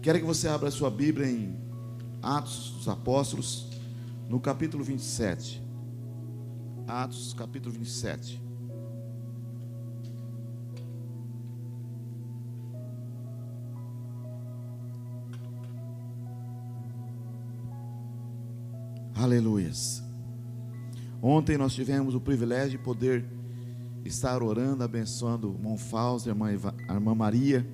Quero que você abra a sua Bíblia em Atos dos Apóstolos, no capítulo 27. Atos, capítulo 27. Aleluias. Ontem nós tivemos o privilégio de poder estar orando, abençoando o irmão Fausto, a irmã Maria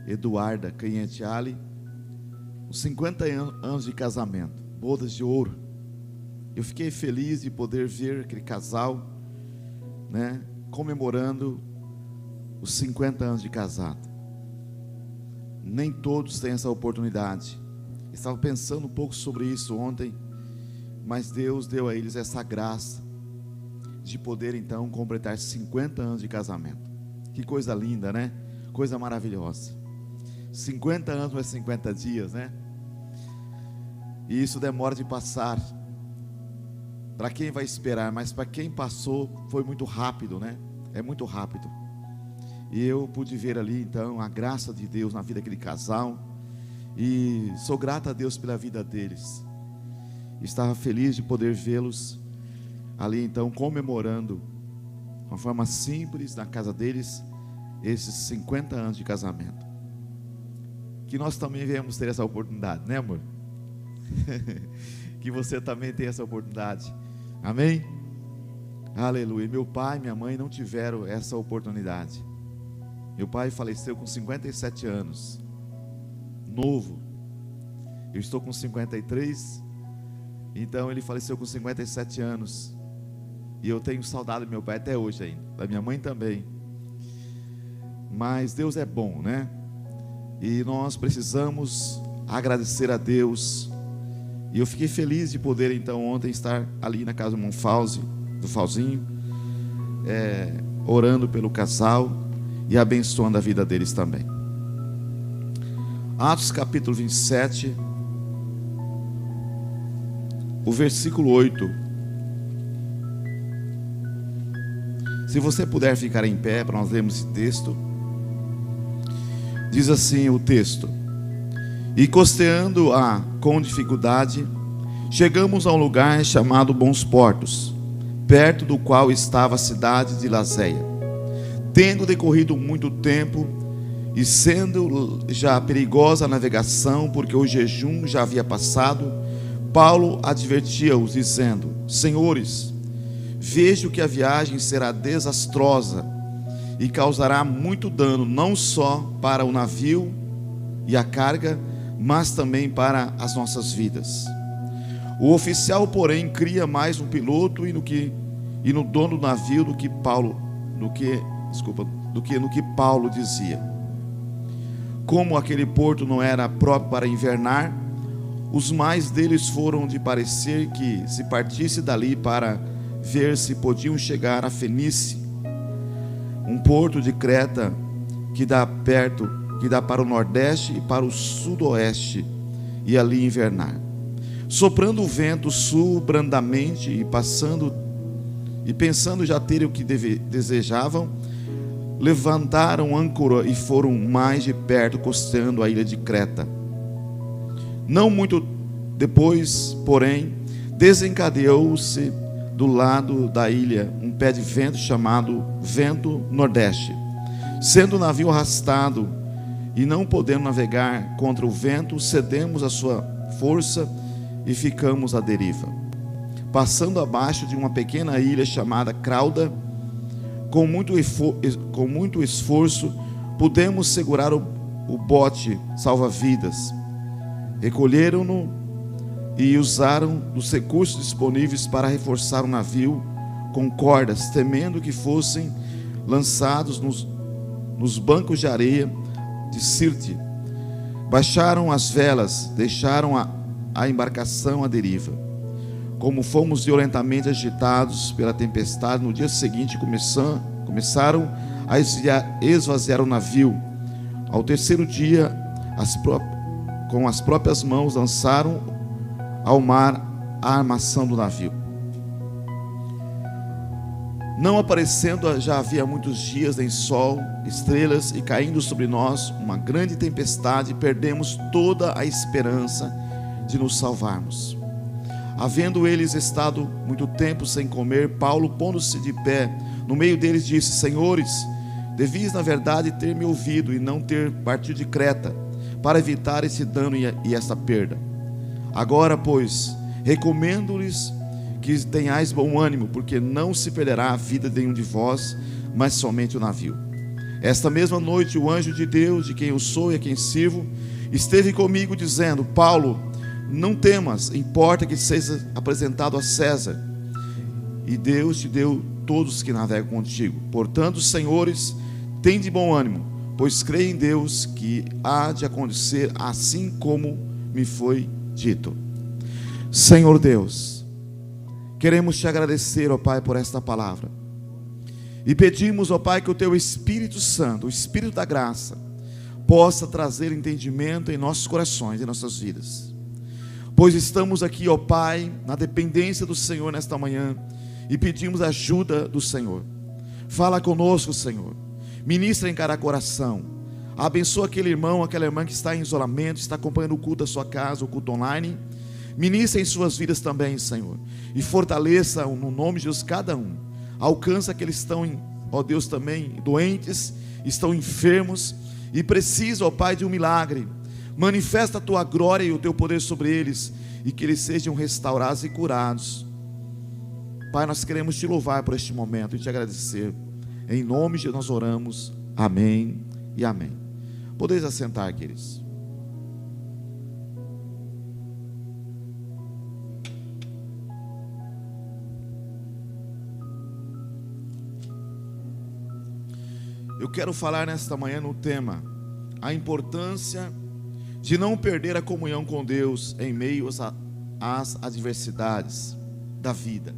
Eduarda Canhetiali, os 50 anos de casamento, bodas de ouro. Eu fiquei feliz de poder ver aquele casal, comemorando os 50 anos de casado. Nem todos têm essa oportunidade. Estava pensando um pouco sobre isso ontem, mas Deus deu a eles essa graça de poder então completar 50 anos de casamento. Que coisa linda, né? Coisa maravilhosa. 50 anos não é 50 dias, né? E isso demora de passar. Para quem vai esperar, mas para quem passou foi muito rápido, né? É muito rápido. E eu pude ver ali então a graça de Deus na vida daquele casal. E sou grato a Deus pela vida deles. Estava feliz de poder vê-los ali então comemorando, de uma forma simples, na casa deles, esses 50 anos de casamento. Que nós também venhamos ter essa oportunidade, né, amor? Que você também tenha essa oportunidade. Amém? Aleluia. Meu pai e minha mãe não tiveram essa oportunidade. Meu pai faleceu com 57 anos, novo. Eu estou com 53, então ele faleceu com 57 anos. E eu tenho saudade do meu pai até hoje ainda, da minha mãe também. Mas Deus é bom, né? E nós precisamos agradecer a Deus. E eu fiquei feliz de poder então ontem estar ali na casa do irmão do Fauzinho, orando pelo casal e abençoando a vida deles também. Atos capítulo 27, o versículo 8. Se você puder ficar em pé para nós lermos esse texto. Diz assim o texto: e costeando-a com dificuldade, chegamos a um lugar chamado Bons Portos, perto do qual estava a cidade de Laséia. Tendo decorrido muito tempo, e sendo já perigosa a navegação, porque o jejum já havia passado, Paulo advertia-os, dizendo: senhores, vejo que a viagem será desastrosa e causará muito dano, não só para o navio e a carga, mas também para as nossas vidas. O oficial, porém, cria mais no piloto e no dono do navio do que no que Paulo dizia. Como aquele porto não era próprio para invernar, os mais deles foram de parecer que se partisse dali para ver se podiam chegar a Fenícia, um porto de Creta que dá para o nordeste e para o sudoeste, e ali invernar. Soprando o vento sul brandamente e pensando já terem o que desejavam, levantaram âncora e foram mais de perto, costeando a ilha de Creta. Não muito depois, porém, desencadeou-se do lado da ilha um pé de vento chamado vento nordeste. Sendo o navio arrastado e não podendo navegar contra o vento, cedemos a sua força e ficamos à deriva. Passando abaixo de uma pequena ilha chamada Crauda, com muito esforço, pudemos segurar o bote salva-vidas. Recolheram-no e usaram dos recursos disponíveis para reforçar o navio com cordas, temendo que fossem lançados nos bancos de areia de Sirte. Baixaram as velas, deixaram a embarcação à deriva. Como fomos violentamente agitados pela tempestade, no dia seguinte começaram a esvaziar o navio. Ao terceiro dia, com as próprias mãos lançaram ao mar a armação do navio. não aparecendo já havia muitos dias nem sol, estrelas, e caindo sobre nós uma grande tempestade, perdemos toda a esperança de nos salvarmos. Havendo eles estado muito tempo sem comer, Paulo, pondo-se de pé no meio deles, disse: Senhores, devias na verdade ter me ouvido e não ter partido de Creta, para evitar esse dano e esta perda. Agora, pois, recomendo-lhes que tenhais bom ânimo, porque não se perderá a vida de nenhum de vós, mas somente o navio. Esta mesma noite o anjo de Deus, de quem eu sou e a quem sirvo, esteve comigo dizendo: Paulo, não temas, importa que seja apresentado a César, e Deus te deu todos que navegam contigo. Portanto, senhores, tende bom ânimo, pois creio em Deus que há de acontecer assim como me foi dito. Senhor Deus, queremos te agradecer, ó Pai, por esta palavra, e pedimos, ó Pai, que o teu Espírito Santo, o Espírito da graça, possa trazer entendimento em nossos corações, em nossas vidas, pois estamos aqui, ó Pai, na dependência do Senhor nesta manhã, e pedimos a ajuda do Senhor. Fala conosco, Senhor, ministra em cada coração, abençoa aquele irmão, aquela irmã que está em isolamento, está acompanhando o culto da sua casa, o culto online. Ministra em suas vidas também, Senhor, e fortaleça no nome de Deus cada um. Alcança aqueles que estão, ó Deus, também doentes, estão enfermos e precisam, ó Pai, de um milagre. Manifesta a tua glória e o teu poder sobre eles, e que eles sejam restaurados e curados. Pai, nós queremos te louvar por este momento e te agradecer. Em nome de Jesus nós oramos. Amém e amém. Podeis assentar, queridos. Eu quero falar nesta manhã no tema: a importância de não perder a comunhão com Deus em meio às adversidades da vida.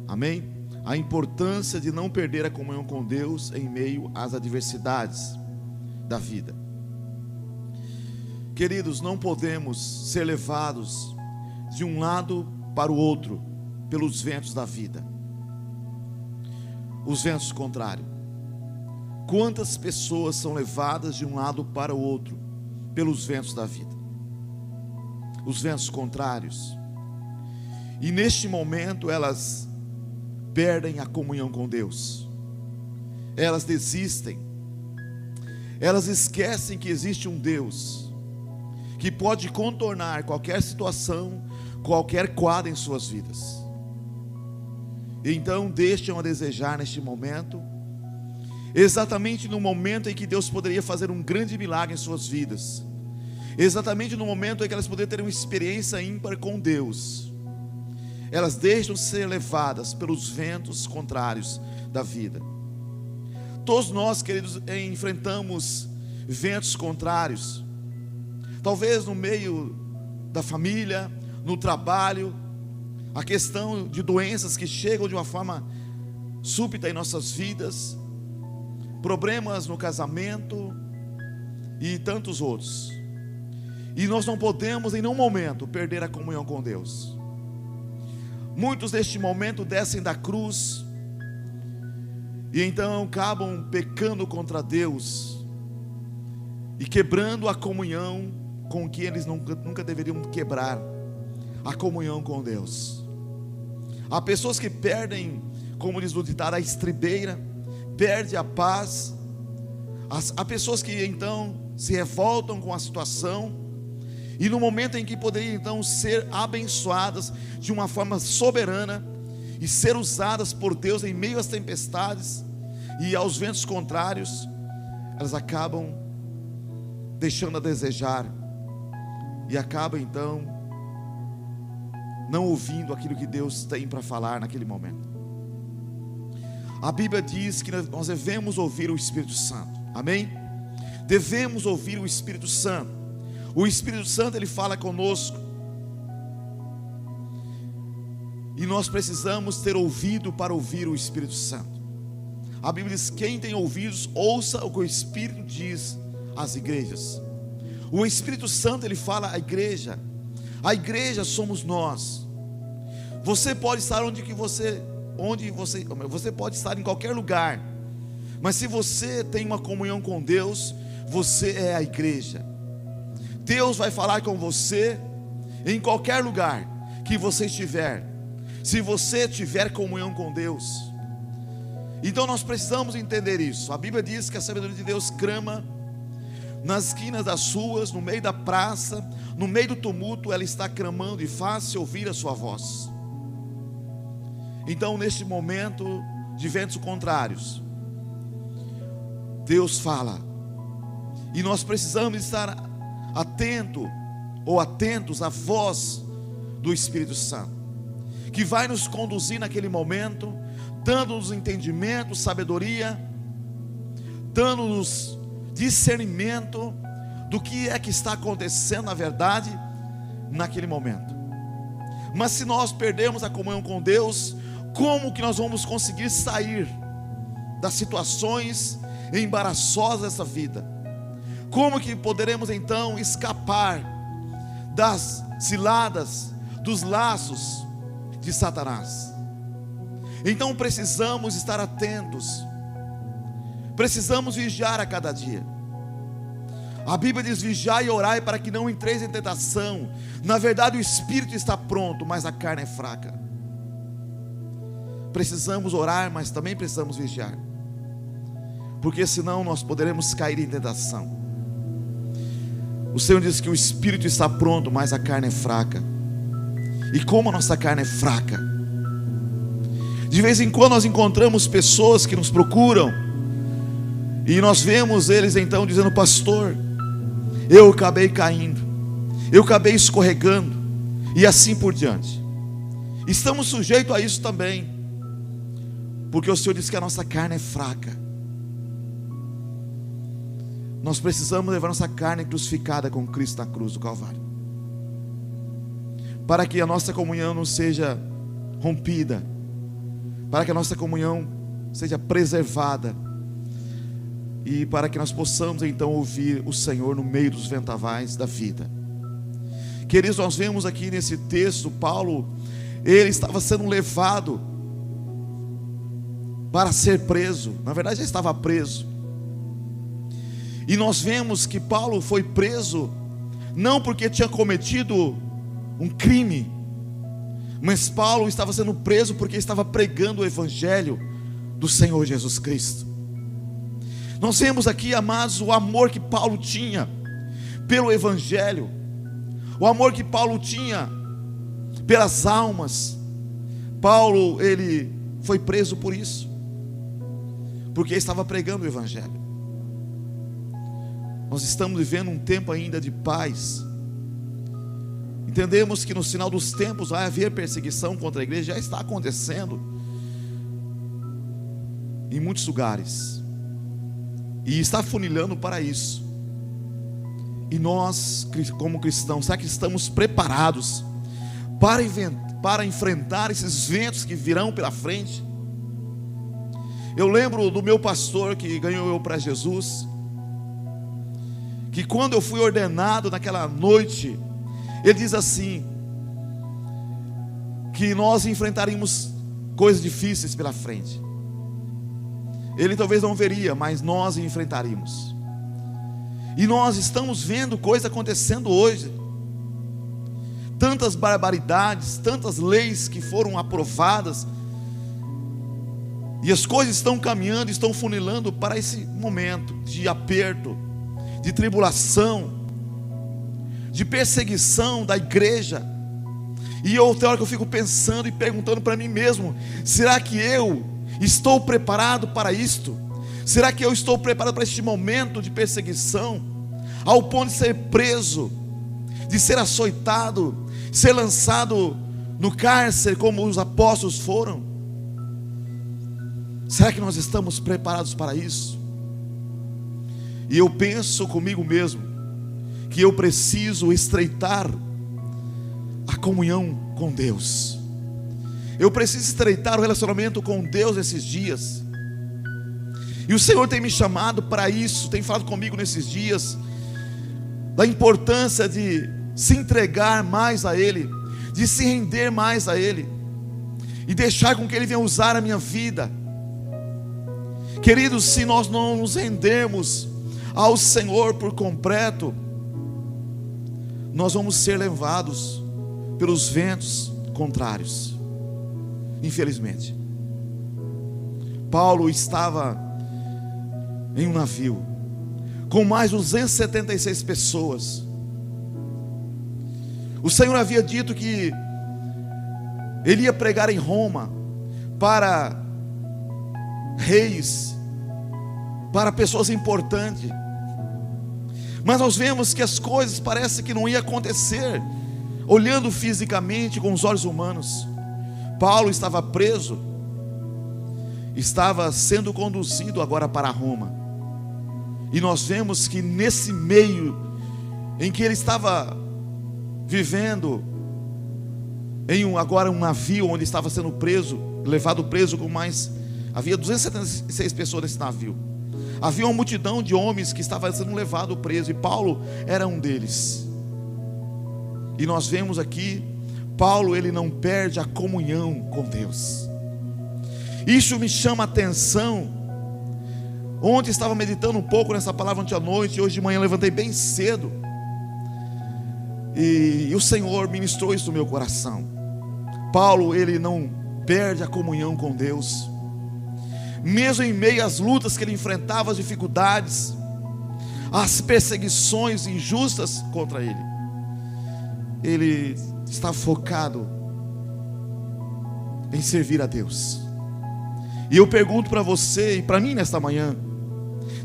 Amém? A importância de não perder a comunhão com Deus em meio às adversidades da vida. Queridos, não podemos ser levados de um lado para o outro pelos ventos da vida, os ventos contrários. Quantas pessoas são levadas de um lado para o outro pelos ventos da vida, os ventos contrários, e neste momento elas perdem a comunhão com Deus, elas desistem, elas esquecem que existe um Deus que pode contornar qualquer situação, qualquer quadro em suas vidas. E então deixam a desejar neste momento, exatamente no momento em que Deus poderia fazer um grande milagre em suas vidas, exatamente no momento em que elas poderiam ter uma experiência ímpar com Deus, elas deixam ser levadas pelos ventos contrários da vida. Todos nós, queridos, enfrentamos ventos contrários, talvez no meio da família, no trabalho, a questão de doenças que chegam de uma forma súbita em nossas vidas, problemas no casamento e tantos outros. E nós não podemos em nenhum momento perder a comunhão com Deus. Muitos neste momento descem da cruz e então acabam pecando contra Deus e quebrando a comunhão com que eles nunca deveriam quebrar, a comunhão com Deus. Há pessoas que perdem, como diz o ditado, a estribeira, perde a paz. Há pessoas que então se revoltam com a situação, e no momento em que poderiam então ser abençoadas de uma forma soberana e ser usadas por Deus em meio às tempestades e aos ventos contrários, elas acabam deixando a desejar e acabam então não ouvindo aquilo que Deus tem para falar naquele momento. A Bíblia diz que nós devemos ouvir o Espírito Santo, amém? Devemos ouvir o Espírito Santo. O Espírito Santo, ele fala conosco, e nós precisamos ter ouvido para ouvir o Espírito Santo. A Bíblia diz: quem tem ouvidos, ouça o que o Espírito diz às igrejas. O Espírito Santo, ele fala à igreja. A igreja somos nós. Você pode estar onde que você onde você pode estar em qualquer lugar, mas se você tem uma comunhão com Deus, você é a igreja. Deus vai falar com você em qualquer lugar que você estiver, se você tiver comunhão com Deus. Então nós precisamos entender isso. A Bíblia diz que a sabedoria de Deus clama nas esquinas das ruas, no meio da praça, no meio do tumulto, ela está clamando e faz-se ouvir a sua voz. Então, neste momento de ventos contrários, Deus fala, e nós precisamos estar atentos à voz do Espírito Santo, que vai nos conduzir naquele momento, dando-nos entendimento, sabedoria, dando-nos discernimento do que é que está acontecendo na verdade naquele momento. Mas se nós perdermos a comunhão com Deus, como que nós vamos conseguir sair das situações embaraçosas dessa vida? Como que poderemos então escapar das ciladas, dos laços de Satanás? Então precisamos estar atentos, precisamos vigiar a cada dia. A Bíblia diz: vigiai e orai para que não entreis em tentação. Na verdade o espírito está pronto, mas a carne é fraca. Precisamos orar, mas também precisamos vigiar, porque senão nós poderemos cair em tentação. O Senhor diz que o espírito está pronto, mas a carne é fraca. E como a nossa carne é fraca, de vez em quando nós encontramos pessoas que nos procuram, e nós vemos eles então dizendo: pastor, eu acabei caindo, eu acabei escorregando, e assim por diante. Estamos sujeitos a isso também, porque o Senhor diz que a nossa carne é fraca. Nós precisamos levar nossa carne crucificada com Cristo na cruz do Calvário, para que a nossa comunhão não seja rompida, para que a nossa comunhão seja preservada, e para que nós possamos então ouvir o Senhor no meio dos vendavais da vida. Queridos, nós vemos aqui nesse texto, Paulo, ele estava sendo levado para ser preso. Na verdade já estava preso. E nós vemos que Paulo foi preso não porque tinha cometido um crime, mas Paulo estava sendo preso porque estava pregando o evangelho do Senhor Jesus Cristo. Nós vemos aqui, amados, o amor que Paulo tinha pelo evangelho, o amor que Paulo tinha pelas almas. Paulo, ele foi preso por isso, porque estava pregando o evangelho. Nós estamos vivendo um tempo ainda de paz. Entendemos que no final dos tempos vai haver perseguição contra a igreja, já está acontecendo em muitos lugares, e está funilando para isso. E nós, como cristãos, será que estamos preparados para enfrentar esses ventos que virão pela frente? Eu lembro do meu pastor que ganhou eu para Jesus, que quando eu fui ordenado naquela noite, ele diz assim, que nós enfrentaríamos coisas difíceis pela frente. Ele talvez não veria, mas nós enfrentaríamos. E nós estamos vendo coisas acontecendo hoje, tantas barbaridades, tantas leis que foram aprovadas, e as coisas estão caminhando, estão funilando para esse momento de aperto, de tribulação, de perseguição da igreja. E outra hora que eu fico pensando e perguntando para mim mesmo: será que eu estou preparado para isto? Será que eu estou preparado para este momento de perseguição, ao ponto de ser preso, de ser açoitado, ser lançado no cárcere como os apóstolos foram? Será que nós estamos preparados para isso? E eu penso comigo mesmo que eu preciso estreitar a comunhão com Deus. Eu preciso estreitar o relacionamento com Deus nesses dias. E o Senhor tem me chamado para isso, tem falado comigo nesses dias, da importância de se entregar mais a Ele, de se render mais a Ele. e deixar com que Ele venha usar a minha vida. Queridos, se nós não nos rendermos ao Senhor por completo, nós vamos ser levados pelos ventos contrários, infelizmente. Paulo estava em um navio com mais 276 pessoas. O Senhor havia dito que Ele ia pregar em Roma para reis, para pessoas importantes. Mas nós vemos que as coisas parecem que não iam acontecer, olhando fisicamente com os olhos humanos. Paulo estava preso, estava sendo conduzido agora para Roma. E nós vemos que nesse meio em que ele estava vivendo, agora um navio onde estava sendo preso, levado preso com mais, havia 276 pessoas nesse navio. Havia uma multidão de homens que estavam sendo levados preso, e Paulo era um deles. E nós vemos aqui, Paulo, ele não perde a comunhão com Deus. Isso me chama a atenção. Ontem estava meditando um pouco nessa palavra ontem à noite, e hoje de manhã levantei bem cedo, e o Senhor ministrou isso no meu coração. Paulo, ele não perde a comunhão com Deus, mesmo em meio às lutas que ele enfrentava, as dificuldades, as perseguições injustas contra ele. Ele está focado em servir a Deus. E eu pergunto para você e para mim nesta manhã: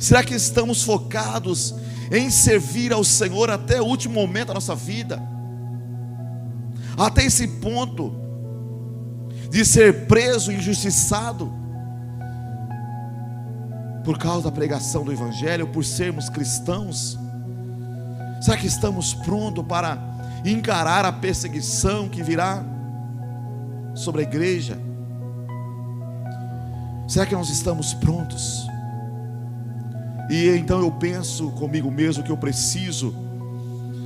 será que estamos focados em servir ao Senhor até o último momento da nossa vida? Até esse ponto de ser preso, injustiçado por causa da pregação do Evangelho, por sermos cristãos? Será que estamos prontos para encarar a perseguição que virá sobre a igreja? Será que nós estamos prontos? E então eu penso comigo mesmo que eu preciso,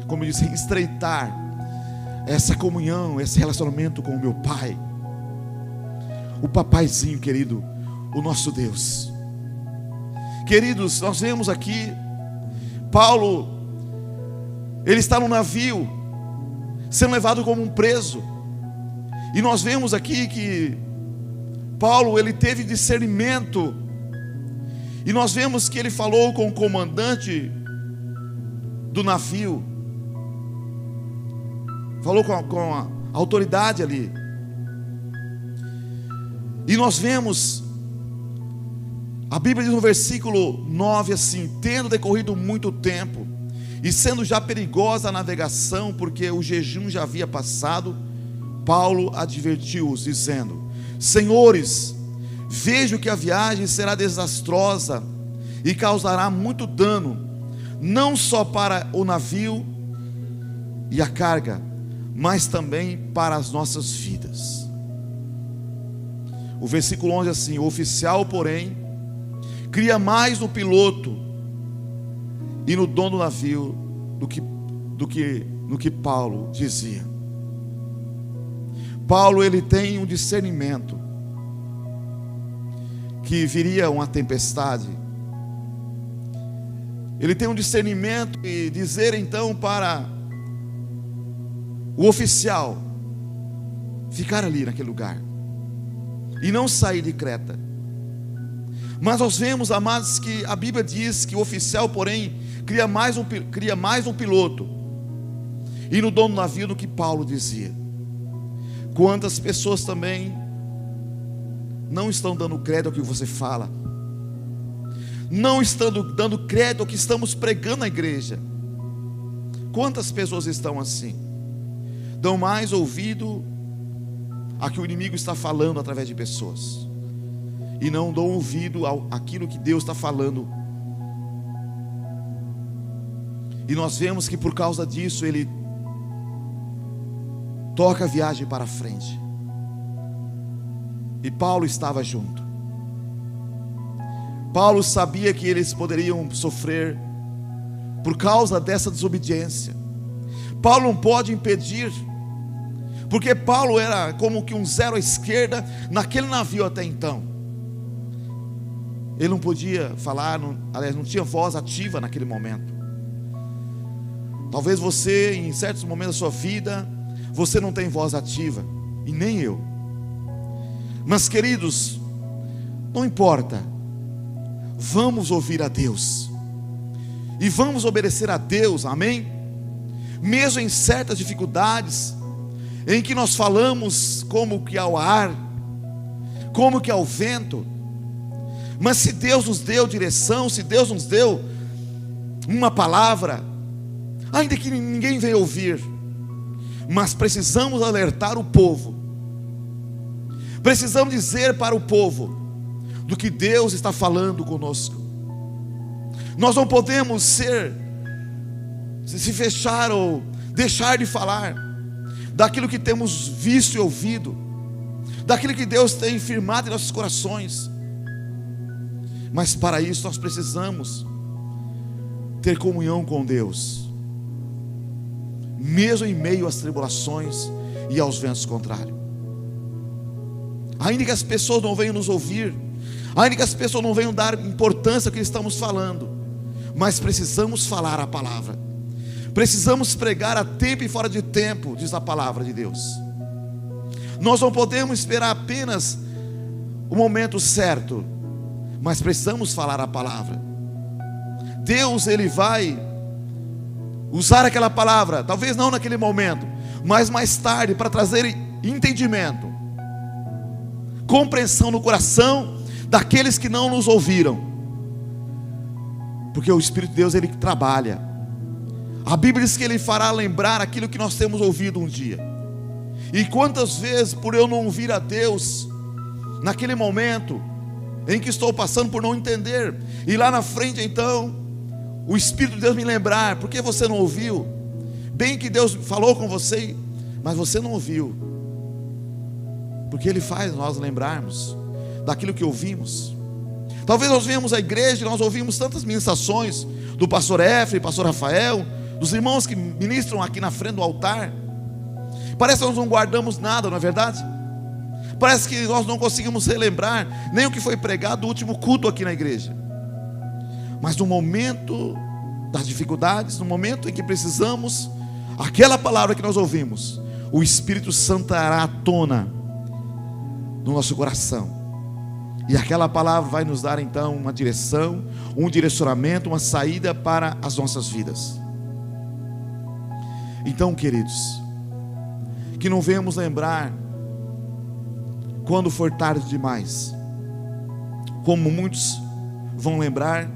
como eu disse, estreitar essa comunhão, esse relacionamento com o meu Pai, o papaizinho querido, o nosso Deus. Queridos, nós vemos aqui Paulo, ele está no navio, sendo levado como um preso. E nós vemos aqui que Paulo, ele teve discernimento. E nós vemos que ele falou com o comandante do navio, falou com a autoridade ali. E nós vemos, a Bíblia diz no versículo 9 assim: tendo decorrido muito tempo, e sendo já perigosa a navegação, porque o jejum já havia passado, Paulo advertiu-os, dizendo: senhores, vejo que a viagem será desastrosa e causará muito dano, não só para o navio e a carga, mas também para as nossas vidas. O versículo 11 assim: o oficial, porém, cria mais no piloto e no dono do navio do que Paulo dizia. Paulo, ele tem um discernimento que viria uma tempestade. Ele tem um discernimento e dizer então para o oficial ficar ali naquele lugar e não sair de Creta. Mas nós vemos, amados, que a Bíblia diz que o oficial, porém, cria mais um piloto e no dono do navio do que Paulo dizia. Quantas pessoas também não estão dando crédito ao que você fala, não estão dando crédito ao que estamos pregando na igreja. Quantas pessoas estão assim? Dão mais ouvido a que o inimigo está falando através de pessoas, e não dão ouvido àquilo que Deus está falando. E nós vemos que por causa disso ele toca a viagem para frente. E Paulo estava junto. Paulo sabia que eles poderiam sofrer por causa dessa desobediência. Paulo não pode impedir, porque Paulo era como que um zero à esquerda naquele navio até então. Ele não podia falar, aliás, não tinha voz ativa naquele momento. Talvez você, em certos momentos da sua vida, você não tem voz ativa, e nem eu. Mas queridos, não importa, vamos ouvir a Deus, e vamos obedecer a Deus, amém? Mesmo em certas dificuldades, em que nós falamos como que ao ar, como que ao vento, mas se Deus nos deu direção, se Deus nos deu uma palavra, ainda que ninguém venha ouvir, mas precisamos alertar o povo, precisamos dizer para o povo do que Deus está falando conosco. Nós não podemos se fechar ou deixar de falar daquilo que temos visto e ouvido, daquilo que Deus tem firmado em nossos corações. Mas para isso nós precisamos ter comunhão com Deus, mesmo em meio às tribulações e aos ventos contrários. Ainda que as pessoas não venham nos ouvir, ainda que as pessoas não venham dar importância ao que estamos falando, mas precisamos falar a palavra, precisamos pregar a tempo e fora de tempo, diz a palavra de Deus. Nós não podemos esperar apenas o momento certo, mas precisamos falar a palavra. Deus, Ele vai usar aquela palavra, talvez não naquele momento, mas mais tarde, para trazer entendimento, compreensão no coração daqueles que não nos ouviram, porque o Espírito de Deus, Ele trabalha. A Bíblia diz que Ele fará lembrar aquilo que nós temos ouvido um dia. E quantas vezes, por eu não ouvir a Deus naquele momento em que estou passando, por não entender, e lá na frente então o Espírito de Deus me lembrar, porque você não ouviu, bem que Deus falou com você, mas você não ouviu, porque Ele faz nós lembrarmos daquilo que ouvimos. Talvez nós venhamos à igreja e nós ouvimos tantas ministrações do pastor Efraim, pastor Rafael, dos irmãos que ministram aqui na frente do altar, parece que nós não guardamos nada, não é verdade? Parece que nós não conseguimos relembrar nem o que foi pregado no último culto aqui na igreja. Mas no momento das dificuldades, no momento em que precisamos, aquela palavra que nós ouvimos, o Espírito Santo trará à tona no nosso coração, e aquela palavra vai nos dar então uma direção, um direcionamento, uma saída para as nossas vidas. Então, queridos, que não venhamos lembrar quando for tarde demais, como muitos vão lembrar,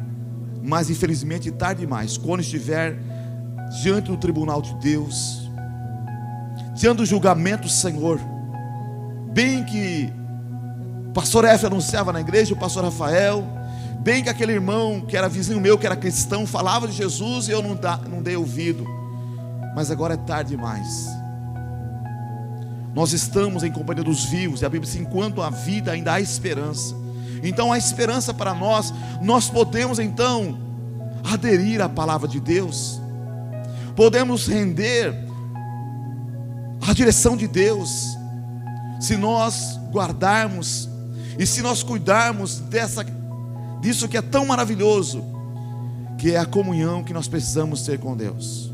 mas infelizmente tarde demais, quando estiver diante do tribunal de Deus, diante do julgamento do Senhor. Bem que o pastor Efraim anunciava na igreja, o pastor Rafael, bem que aquele irmão que era vizinho meu, que era cristão, falava de Jesus e eu não dei ouvido, mas agora é tarde demais. Nós estamos em companhia dos vivos, e a Bíblia diz: enquanto há vida ainda há esperança. Então há esperança para nós. Nós podemos então aderir à palavra de Deus, podemos render à direção de Deus, se nós guardarmos e se nós cuidarmos disso que é tão maravilhoso, que é a comunhão que nós precisamos ter com Deus.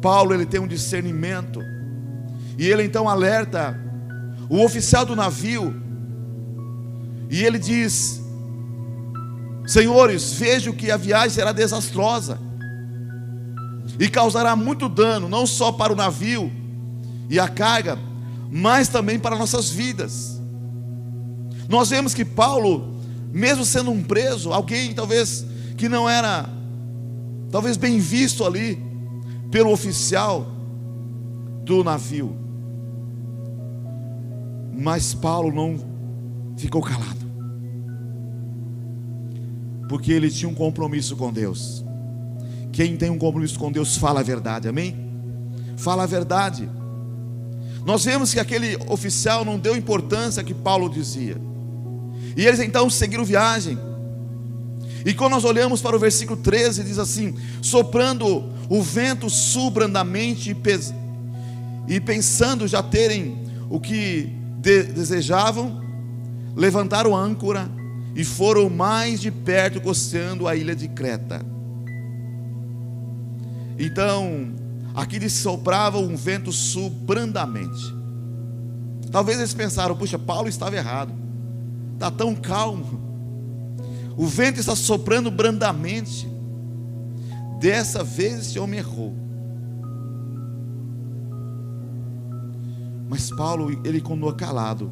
Paulo, ele tem um discernimento, e ele então alerta o oficial do navio, e ele diz: senhores, vejo que a viagem será desastrosa e causará muito dano, não só para o navio e a carga, mas também para nossas vidas. Nós vemos que Paulo, mesmo sendo um preso, alguém talvez que não era talvez bem visto ali pelo oficial do navio, mas Paulo não ficou calado, porque ele tinha um compromisso com Deus. Quem tem um compromisso com Deus fala a verdade, amém? Fala a verdade. Nós vemos que aquele oficial não deu importância que Paulo dizia, e eles então seguiram viagem. E quando nós olhamos para o versículo 13, diz assim: soprando o vento sul brandamente e pensando já terem o que desejavam, levantaram a âncora e foram mais de perto costeando a ilha de Creta. Então, aqui lhes soprava um vento sul brandamente. Talvez eles pensaram: puxa, Paulo estava errado, está tão calmo, o vento está soprando brandamente, dessa vez esse homem errou. Mas Paulo, ele continua calado.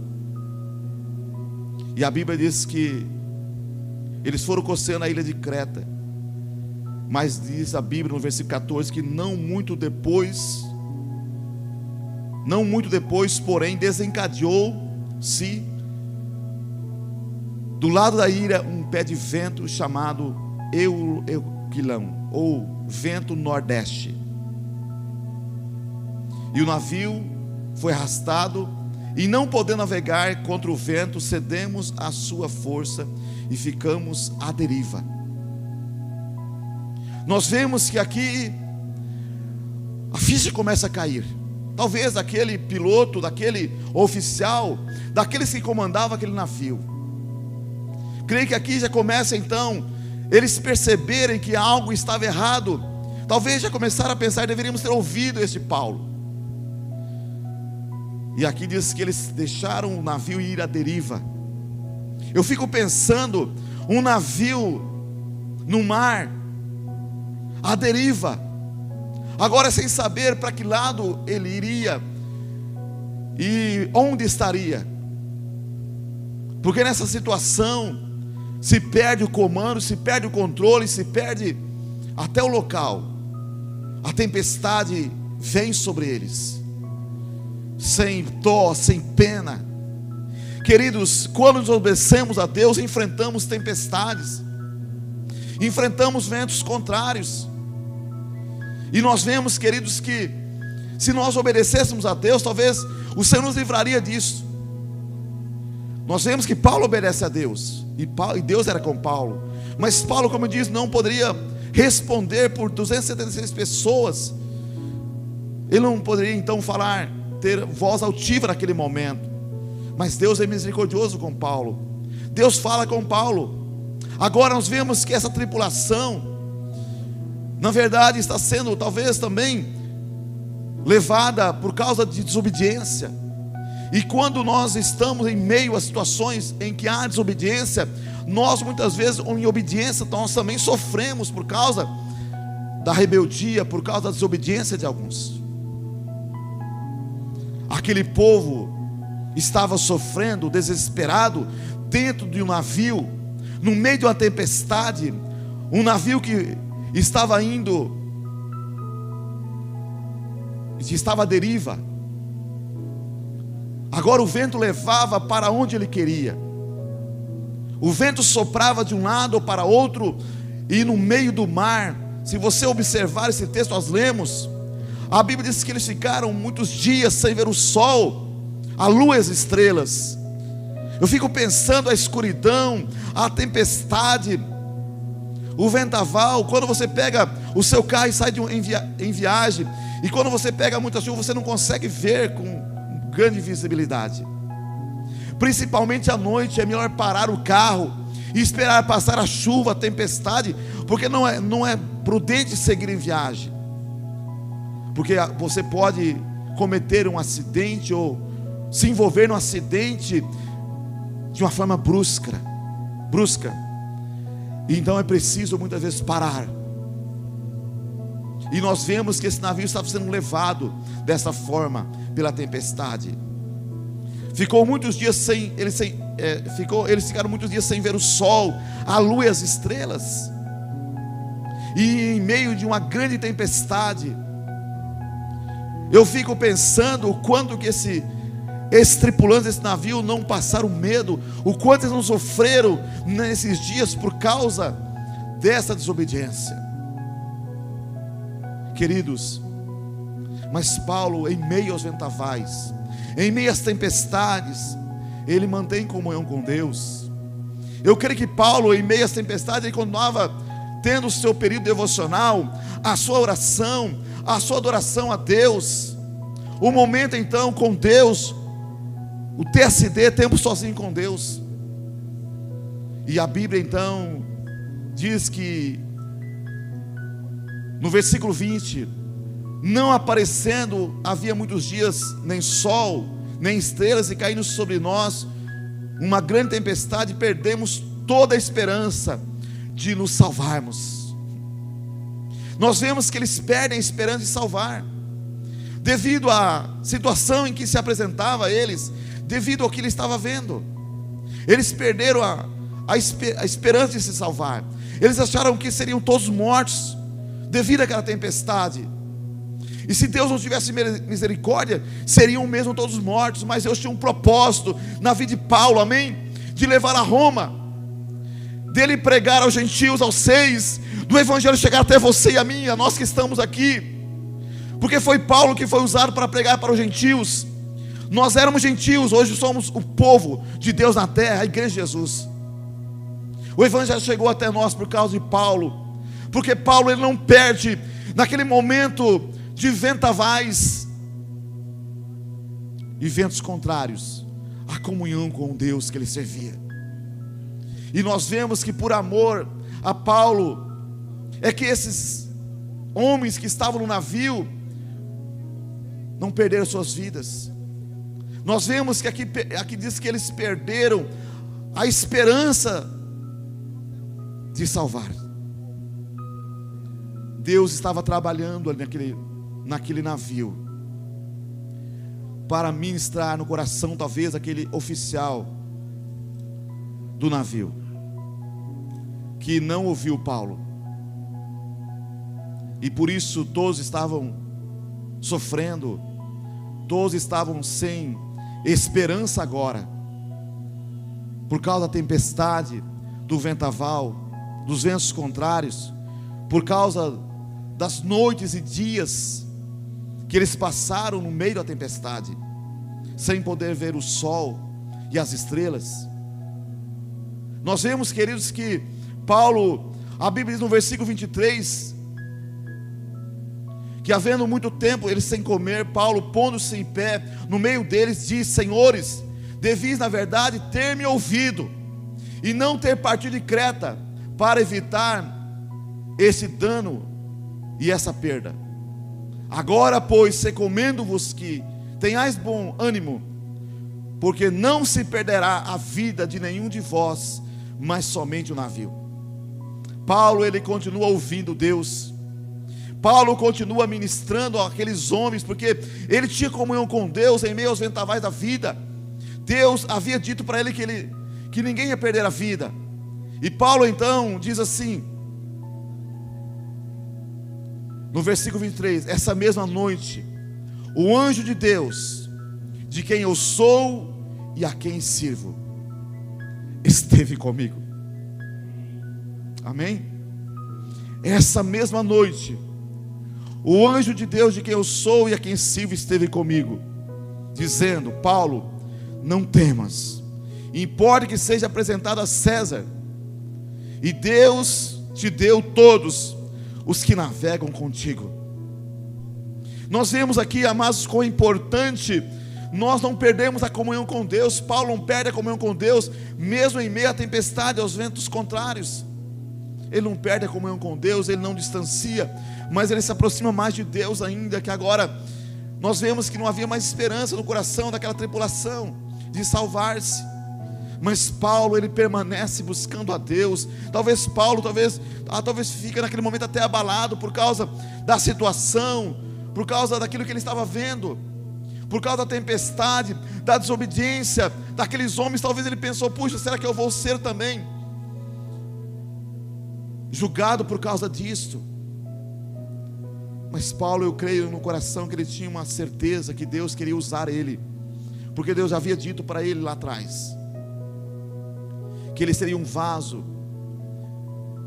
E a Bíblia diz que eles foram costeando a ilha de Creta. Mas diz a Bíblia no versículo 14 que não muito depois, porém, desencadeou-se do lado da ilha um pé de vento chamado Euquilão, ou vento nordeste. E o navio foi arrastado, e não podendo navegar contra o vento, cedemos à sua força e ficamos à deriva. Nós vemos que aqui a ficha começa a cair. Talvez daquele piloto, daquele oficial, daqueles que comandavam aquele navio. Creio que aqui já começa então eles perceberem que algo estava errado. Talvez já começaram a pensar: deveríamos ter ouvido este Paulo. E aqui diz que eles deixaram o navio ir à deriva. Eu fico pensando, um navio no mar, à deriva, agora sem saber para que lado ele iria e onde estaria. Porque nessa situação se perde o comando, se perde o controle, se perde até o local. A tempestade vem sobre eles, sem dó, sem pena. Queridos, quando nos obedecemos a Deus, enfrentamos tempestades, enfrentamos ventos contrários. E nós vemos, queridos, que se nós obedecêssemos a Deus, talvez o Senhor nos livraria disso. Nós vemos que Paulo obedece a Deus, e Deus era com Paulo. Mas Paulo, como eu disse, não poderia responder por 276 pessoas. Ele não poderia então falar, ter voz altiva naquele momento. Mas Deus é misericordioso com Paulo. Deus fala com Paulo. Agora nós vemos que essa tripulação, na verdade, está sendo talvez também levada por causa de desobediência. E quando nós estamos em meio a situações em que há desobediência, nós muitas vezes, em obediência, nós também sofremos por causa da rebeldia, por causa da desobediência de alguns. Aquele povo estava sofrendo, desesperado, dentro de um navio, no meio de uma tempestade, um navio que estava indo, que estava à deriva. Agora o vento levava para onde ele queria. O vento soprava de um lado para outro, e no meio do mar, se você observar esse texto, nós lemos, a Bíblia diz que eles ficaram muitos dias sem ver o sol, a lua e as estrelas. Eu fico pensando a escuridão, a tempestade, o vendaval. Quando você pega o seu carro e sai em viagem, e quando você pega muita chuva, você não consegue ver com grande visibilidade. Principalmente à noite, é melhor parar o carro e esperar passar a chuva, a tempestade, porque não é prudente seguir em viagem, porque você pode cometer um acidente ou se envolver num acidente de uma forma brusca. Então é preciso muitas vezes parar. E nós vemos que esse navio estava sendo levado dessa forma pela tempestade. Ficou muitos dias sem, eles ficaram muitos dias sem ver o sol, a lua e as estrelas. E em meio de uma grande tempestade, eu fico pensando o quanto que esses tripulantes desse navio não passaram medo, o quanto eles não sofreram nesses dias por causa dessa desobediência. Queridos, mas Paulo, em meio aos ventavais, em meio às tempestades, ele mantém comunhão com Deus. Eu creio que Paulo, em meio às tempestades, ele continuava tendo o seu período devocional, a sua oração, a sua adoração a Deus. o momento então com Deus, o TSD, tempo sozinho com Deus. E a Bíblia então diz que no versículo 20, não aparecendo havia muitos dias nem sol, nem estrelas, e caindo sobre nós uma grande tempestade, perdemos toda a esperança de nos salvarmos. Nós vemos que eles perdem a esperança de salvar, devido à situação em que se apresentava a eles, devido ao que ele estava vendo. Eles perderam a esperança de se salvar. Eles acharam que seriam todos mortos devido àquela tempestade. E se Deus não tivesse misericórdia, seriam mesmo todos mortos. Mas Deus tinha um propósito na vida de Paulo, amém? De levar a Roma, dele pregar aos gentios, aos seis, do evangelho chegar até você e a mim, a nós que estamos aqui. Porque foi Paulo que foi usado para pregar para os gentios. Nós éramos gentios, hoje somos o povo de Deus na terra, a igreja de Jesus. O evangelho chegou até nós por causa de Paulo, porque Paulo ele não perde naquele momento de vendavais e ventos contrários a comunhão com Deus que ele servia. E nós vemos que por amor a Paulo é que esses homens que estavam no navio não perderam suas vidas. Nós vemos que aqui diz que eles perderam a esperança de salvar. Deus estava trabalhando ali naquele navio para ministrar no coração, talvez, aquele oficial do navio que não ouviu Paulo, e por isso todos estavam sofrendo, todos estavam sem esperança agora, por causa da tempestade, do vendaval, dos ventos contrários, por causa das noites e dias que eles passaram no meio da tempestade, sem poder ver o sol e as estrelas. Nós vemos, queridos, que Paulo, a Bíblia diz no versículo 23, que havendo muito tempo eles sem comer, Paulo, pondo-se em pé no meio deles, diz: Senhores, devis na verdade ter me ouvido e não ter partido de Creta, para evitar esse dano e essa perda. Agora, pois, recomendo-vos que tenhais bom ânimo, porque não se perderá a vida de nenhum de vós, mas somente o navio. Paulo, ele continua ouvindo Deus. Paulo continua ministrando àqueles homens, porque ele tinha comunhão com Deus em meio aos vendavais da vida. Deus havia dito para ele que ninguém ia perder a vida. E Paulo então diz assim, no versículo 23, essa mesma noite, o anjo de Deus, de quem eu sou e a quem sirvo, esteve comigo. Amém? Essa mesma noite, o anjo de Deus, de quem eu sou e a quem sirvo, esteve comigo, dizendo: Paulo, não temas, importa que seja apresentado a César, e Deus te deu todos os que navegam contigo. Nós vemos aqui, amados, quão importante nós não perdemos a comunhão com Deus. Paulo não perde a comunhão com Deus, mesmo em meio à tempestade, aos ventos contrários. Ele não perde a comunhão com Deus, ele não distancia, mas ele se aproxima mais de Deus ainda, que agora nós vemos que não havia mais esperança no coração daquela tripulação de salvar-se. Mas Paulo, ele permanece buscando a Deus. Talvez Paulo, talvez fica naquele momento até abalado por causa da situação, por causa daquilo que ele estava vendo, por causa da tempestade, da desobediência daqueles homens. Talvez ele pensou: puxa, será que eu vou ser também julgado por causa disto? Mas Paulo, eu creio no coração que ele tinha uma certeza que Deus queria usar ele, porque Deus havia dito para ele lá atrás que ele seria um vaso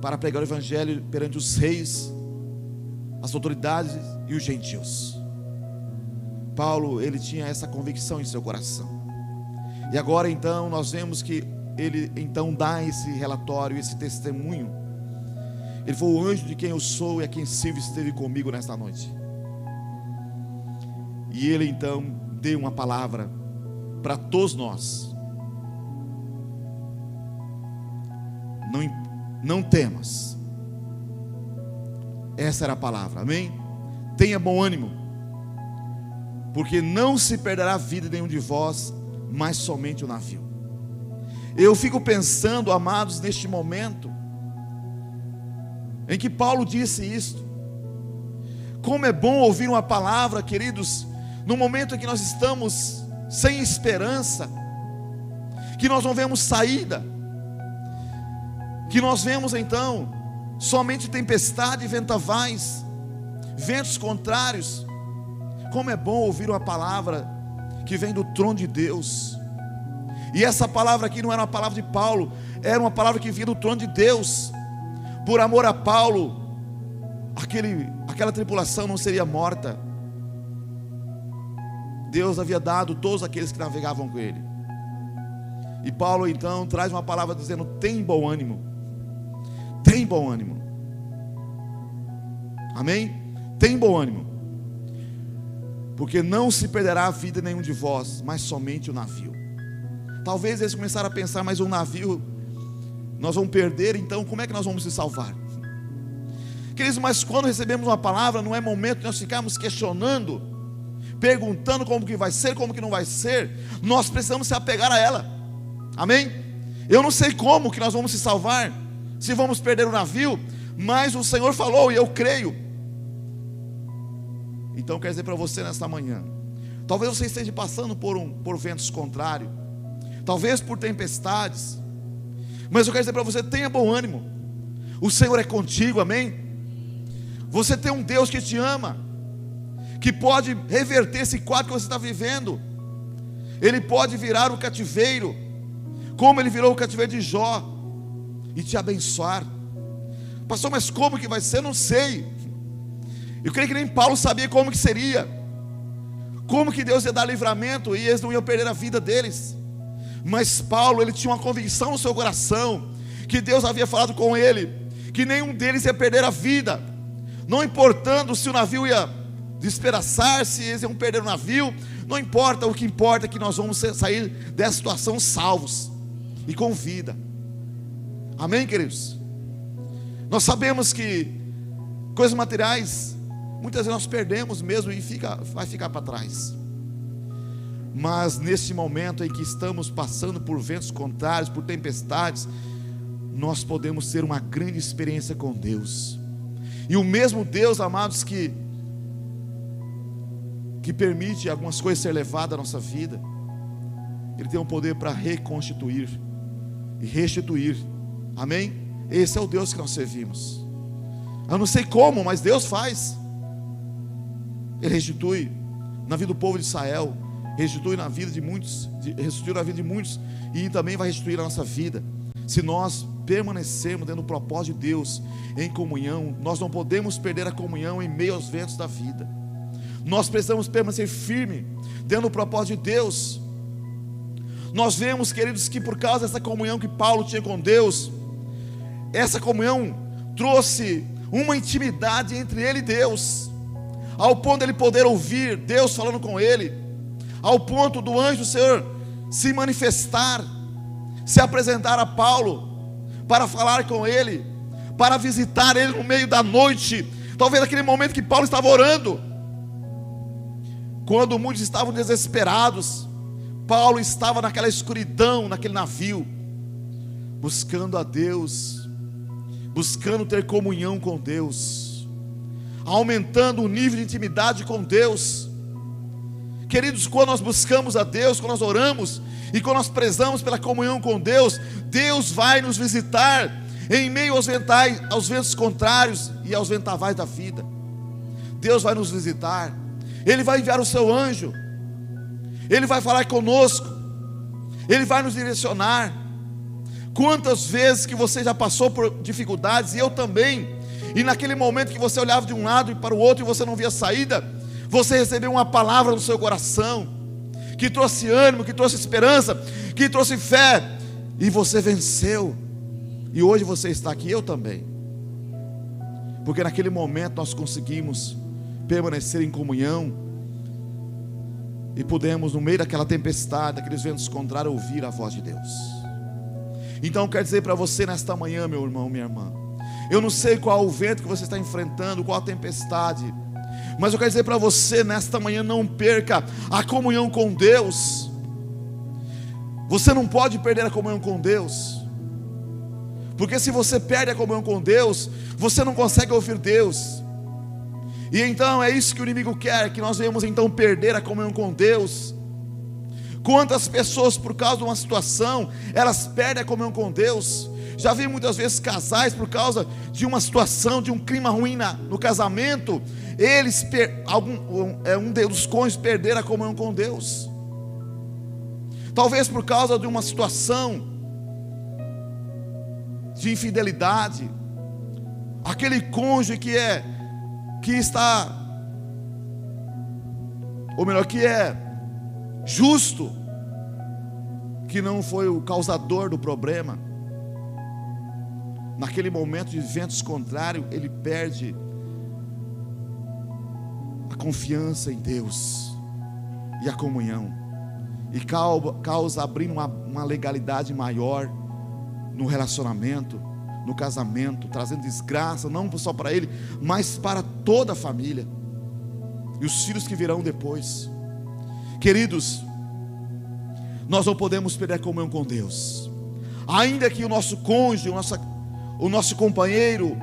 para pregar o evangelho perante os reis, as autoridades e os gentios. Paulo, ele tinha essa convicção em seu coração. E agora então nós vemos que ele então dá esse relatório, esse testemunho. Ele falou: o anjo de quem eu sou e a quem sirvo esteve comigo nesta noite. E ele então deu uma palavra para todos nós: não temas. Essa era a palavra, amém? Tenha bom ânimo, porque não se perderá a vida de nenhum de vós, mas somente o navio. Eu fico pensando, amados, neste momento em que Paulo disse isto. Como é bom ouvir uma palavra, queridos, no momento em que nós estamos sem esperança, que nós não vemos saída, que nós vemos então somente tempestade e vendavais, ventos contrários. Como é bom ouvir uma palavra que vem do trono de Deus. E essa palavra aqui não era uma palavra de Paulo, era uma palavra que vinha do trono de Deus. Por amor a Paulo, aquela tripulação não seria morta. Deus havia dado todos aqueles que navegavam com ele. E Paulo então traz uma palavra dizendo: tem bom ânimo. Tem bom ânimo. Amém? Tem bom ânimo, porque não se perderá a vida nenhum de vós, mas somente o navio. Talvez eles começaram a pensar: mas o navio nós vamos perder, então como é que nós vamos se salvar? Queridos, mas quando recebemos uma palavra, não é momento de nós ficarmos questionando, perguntando como que vai ser, como que não vai ser. Nós precisamos se apegar a ela. Amém? Eu não sei como que nós vamos se salvar, se vamos perder o navio, mas o Senhor falou e eu creio. Então quero dizer para você nesta manhã, talvez você esteja passando por ventos contrários, talvez por tempestades, mas eu quero dizer para você: tenha bom ânimo. O Senhor é contigo, amém? Você tem um Deus que te ama, que pode reverter esse quadro que você está vivendo. Ele pode virar o cativeiro, como Ele virou o cativeiro de Jó, e te abençoar. Pastor, mas como que vai ser? Não sei. Eu creio que nem Paulo sabia como que seria, como que Deus ia dar livramento, e eles não iam perder a vida deles. Mas Paulo, ele tinha uma convicção no seu coração, que Deus havia falado com ele, que nenhum deles ia perder a vida, não importando se o navio ia despedaçar, se eles iam perder o navio, não importa. O que importa é que nós vamos sair dessa situação salvos e com vida. Amém, queridos? Nós sabemos que coisas materiais, muitas vezes nós perdemos mesmo e vai ficar para trás. Mas nesse momento em que estamos passando por ventos contrários, por tempestades, nós podemos ter uma grande experiência com Deus. E o mesmo Deus, amados, que permite algumas coisas ser levadas à nossa vida, Ele tem um poder para reconstituir e restituir. Amém? Esse é o Deus que nós servimos. Eu não sei como, mas Deus faz. Ele restitui na vida do povo de Israel, restitui na vida de muitos, restituiu na vida de muitos, e também vai restituir a nossa vida. Se nós permanecermos dentro do propósito de Deus, em comunhão, nós não podemos perder a comunhão em meio aos ventos da vida. Nós precisamos permanecer firme dentro do propósito de Deus. Nós vemos, queridos, que por causa dessa comunhão que Paulo tinha com Deus, essa comunhão trouxe uma intimidade entre ele e Deus, ao ponto de ele poder ouvir Deus falando com ele, ao ponto do anjo do Senhor se manifestar, se apresentar a Paulo, para falar com ele, para visitar ele no meio da noite, talvez naquele momento que Paulo estava orando, quando muitos estavam desesperados. Paulo estava naquela escuridão, naquele navio, buscando a Deus, buscando ter comunhão com Deus, aumentando o nível de intimidade com Deus. Queridos, quando nós buscamos a Deus, quando nós oramos e quando nós prezamos pela comunhão com Deus, Deus vai nos visitar em meio aos ventos contrários e aos ventavais da vida. Deus vai nos visitar, Ele vai enviar o seu anjo, Ele vai falar conosco, Ele vai nos direcionar. Quantas vezes que você já passou por dificuldades, e eu também, e naquele momento que você olhava de um lado e para o outro e você não via saída, você recebeu uma palavra no seu coração, que trouxe ânimo, que trouxe esperança, que trouxe fé, e você venceu, e hoje você está aqui, eu também, porque naquele momento nós conseguimos permanecer em comunhão, e pudemos, no meio daquela tempestade, daqueles ventos contrários, ouvir a voz de Deus. Então eu quero dizer para você nesta manhã, meu irmão, minha irmã, eu não sei qual o vento que você está enfrentando, qual a tempestade, mas eu quero dizer para você nesta manhã, não perca a comunhão com Deus. Você não pode perder a comunhão com Deus, porque se você perde a comunhão com Deus, você não consegue ouvir Deus. E então é isso que o inimigo quer, que nós venhamos então perder a comunhão com Deus. Quantas pessoas, por causa de uma situação, elas perdem a comunhão com Deus? Já vi muitas vezes casais, por causa de uma situação, de um clima ruim no casamento, eles, um dos cônjuges perderam a comunhão com Deus. Talvez por causa de uma situação de infidelidade, aquele cônjuge que está, ou melhor, que é justo, que não foi o causador do problema, naquele momento de ventos contrários, ele perde a confiança em Deus e a comunhão, e causa abrir uma legalidade maior no relacionamento, no casamento, trazendo desgraça, não só para ele, mas para toda a família, e os filhos que virão depois. Queridos, nós não podemos perder a comunhão com Deus, ainda que o nosso cônjuge, o nosso companheiro,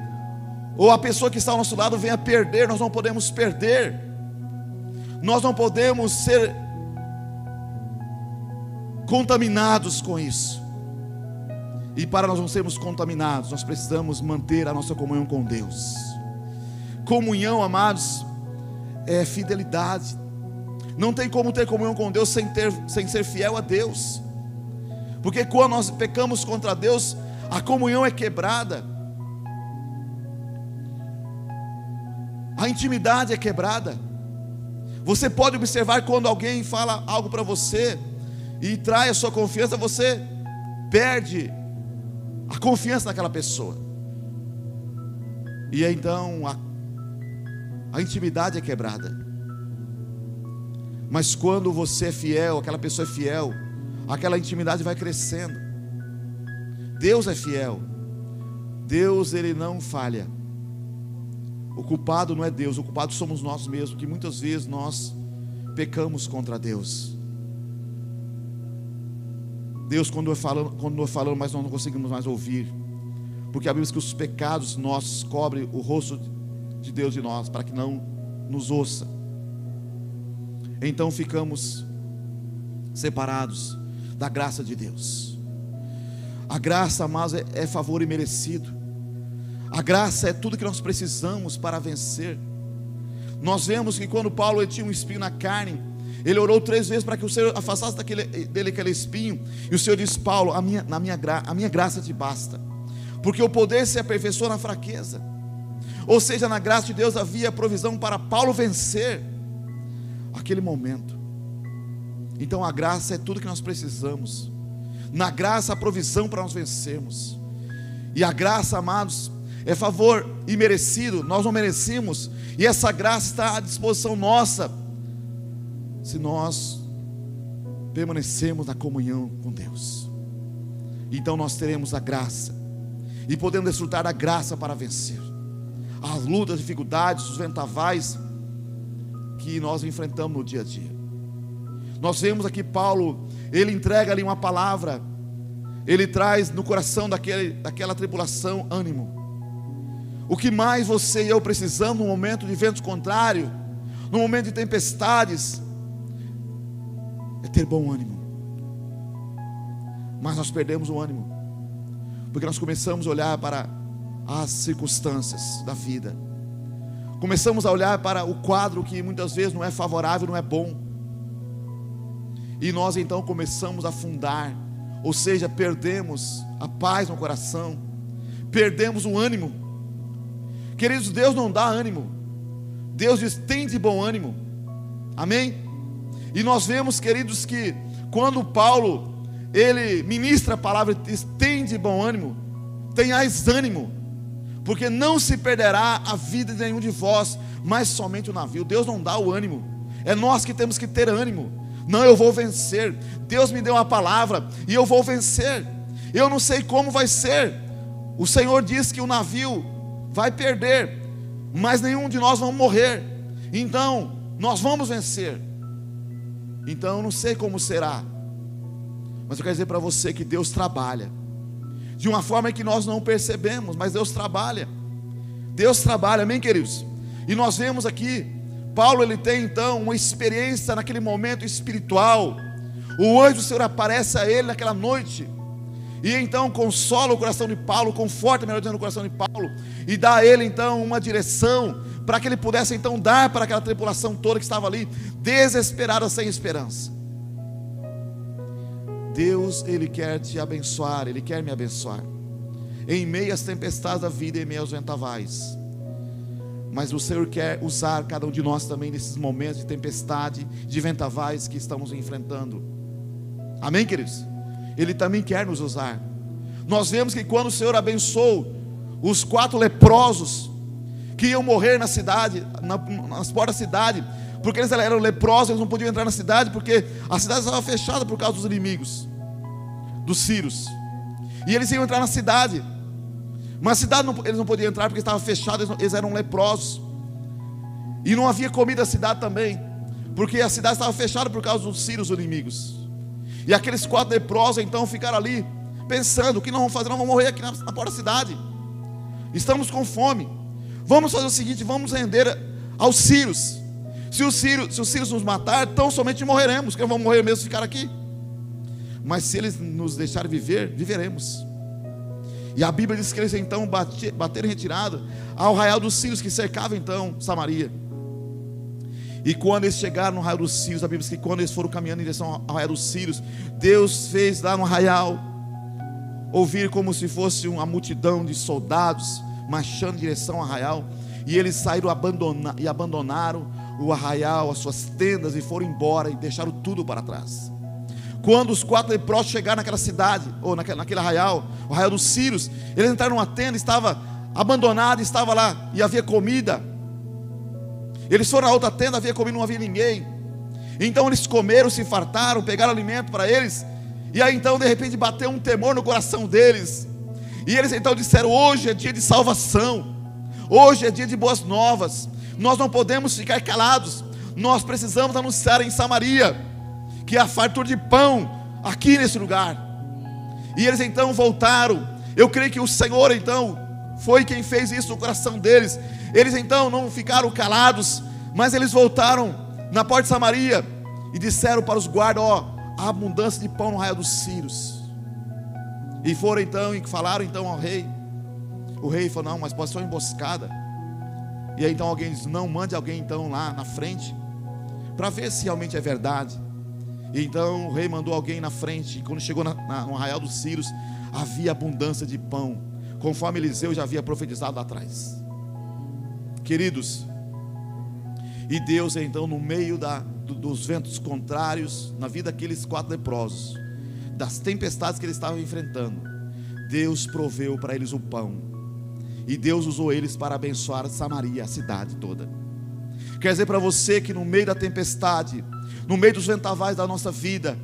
ou a pessoa que está ao nosso lado venha perder, nós não podemos perder, nós não podemos ser contaminados com isso. E para nós não sermos contaminados, nós precisamos manter a nossa comunhão com Deus. Comunhão, amados, é fidelidade. Não tem como ter comunhão com Deus sem ser fiel a Deus, porque quando nós pecamos contra Deus, a comunhão é quebrada, a intimidade é quebrada. Você pode observar quando alguém fala algo para você e trai a sua confiança, você perde a confiança naquela pessoa, e então a intimidade é quebrada. Mas quando você é fiel, aquela pessoa é fiel, aquela intimidade vai crescendo. Deus é fiel, Deus, ele não falha. O culpado não é Deus, o culpado somos nós mesmos, que muitas vezes nós pecamos contra Deus. Deus quando nós falamos, mas nós não conseguimos mais ouvir, porque a Bíblia diz que os pecados nossos cobrem o rosto de Deus de nós, para que não nos ouça. Então ficamos separados da graça de Deus. A graça, amados, é favor imerecido. A graça é tudo que nós precisamos para vencer. Nós vemos que quando Paulo tinha um espinho na carne, ele orou 3 vezes para que o Senhor afastasse dele aquele espinho. E o Senhor disse: Paulo, a minha graça te basta, porque o poder se aperfeiçoa na fraqueza. Ou seja, na graça de Deus havia provisão para Paulo vencer aquele momento. Então a graça é tudo que nós precisamos. Na graça, a provisão para nós vencermos. E a graça, amados, é favor imerecido. Nós não merecemos, e essa graça está à disposição nossa, se nós permanecemos na comunhão com Deus. Então nós teremos a graça, e podemos desfrutar da graça para vencer as lutas, as dificuldades, os vendavais que nós enfrentamos no dia a dia. Nós vemos aqui Paulo, ele entrega ali uma palavra, ele traz no coração daquela tribulação ânimo. O que mais você e eu precisamos no momento de ventos contrários, no momento de tempestades, é ter bom ânimo. Mas nós perdemos o ânimo, porque nós começamos a olhar para as circunstâncias da vida, começamos a olhar para o quadro que muitas vezes não é favorável, não é bom, e nós então começamos a afundar, ou seja, perdemos a paz no coração, perdemos o ânimo. Queridos, Deus não dá ânimo, Deus diz: tem de bom ânimo, amém? E nós vemos, queridos, que quando Paulo, ele ministra a palavra, ele diz: tem de bom ânimo, tenhais ânimo, porque não se perderá a vida de nenhum de vós, mas somente o navio. Deus não dá o ânimo, É nós que temos que ter ânimo. Não, eu vou vencer. Deus me deu uma palavra e eu vou vencer. Eu não sei como vai ser. O Senhor diz que o navio vai perder, mas nenhum de nós vamos morrer. Então, nós vamos vencer. Então, eu não sei como será, mas eu quero dizer para você que Deus trabalha de uma forma que nós não percebemos, mas Deus trabalha. Deus trabalha, amém, queridos? E nós vemos aqui, Paulo, ele tem então uma experiência naquele momento espiritual. O anjo do Senhor aparece a ele naquela noite, e então consola o coração de Paulo, conforta, melhor dizendo, o coração de Paulo, e dá a ele então uma direção, para que ele pudesse então dar para aquela tripulação toda que estava ali, desesperada, sem esperança. Deus, Ele quer te abençoar, Ele quer me abençoar, em meio às tempestades da vida, em meio aos ventavais. Mas o Senhor quer usar cada um de nós também nesses momentos de tempestade, de ventavais que estamos enfrentando. Amém, queridos? Ele também quer nos usar. Nós vemos que quando o Senhor abençoou os 4 leprosos que iam morrer na cidade, nas portas da cidade, porque eles eram leprosos, eles não podiam entrar na cidade, porque a cidade estava fechada por causa dos inimigos, dos sírios, e eles iam entrar na cidade, mas a cidade eles não podiam entrar porque estava fechada, eles eram leprosos, e não havia comida na cidade também, porque a cidade estava fechada por causa dos sírios, os inimigos. E aqueles 4 leprosos então ficaram ali, pensando: o que nós vamos fazer? Nós vamos morrer aqui na porta da cidade, estamos com fome, vamos fazer o seguinte, vamos render aos sírios. Se os sírios nos matar, então somente morreremos, que vamos morrer mesmo ficar aqui. Mas se eles nos deixarem viver, viveremos. E a Bíblia diz que eles então bateram em retirada ao arraial dos sírios, que cercava então Samaria. E quando eles chegaram no arraial dos sírios, a Bíblia diz que quando eles foram caminhando em direção ao arraial dos sírios, Deus fez lá no arraial ouvir como se fosse uma multidão de soldados marchando em direção ao arraial. E eles saíram e abandonaram o arraial, as suas tendas, e foram embora e deixaram tudo para trás. Quando os 4 leprosos chegaram naquela cidade, ou naquele arraial, o arraial dos sírios, eles entraram numa tenda, estava abandonada, estava lá, e havia comida. Eles foram na outra tenda, havia comida, não havia ninguém. Então eles comeram, se fartaram, pegaram alimento para eles, e aí então de repente bateu um temor no coração deles, e eles então disseram: hoje é dia de salvação, hoje é dia de boas novas, nós não podemos ficar calados, nós precisamos anunciar em Samaria que há fartura de pão aqui nesse lugar. E eles então voltaram. Eu creio que o Senhor então foi quem fez isso no coração deles. Eles então não ficaram calados, mas eles voltaram na porta de Samaria e disseram para os guardas: ó, há abundância de pão no arraial dos sírios. E foram então e falaram então ao rei. O rei falou: não, mas pode ser uma emboscada. E aí então alguém diz: não, mande alguém então lá na frente, para ver se realmente é verdade. E então o rei mandou alguém na frente, e quando chegou no arraial dos sírios, havia abundância de pão, conforme Eliseu já havia profetizado lá atrás. Queridos, e Deus então no meio dos ventos contrários, na vida daqueles 4 leprosos, das tempestades que eles estavam enfrentando, Deus proveu para eles o pão, e Deus usou eles para abençoar Samaria, a cidade toda. Quer dizer para você que no meio da tempestade, no meio dos ventavais da nossa vida,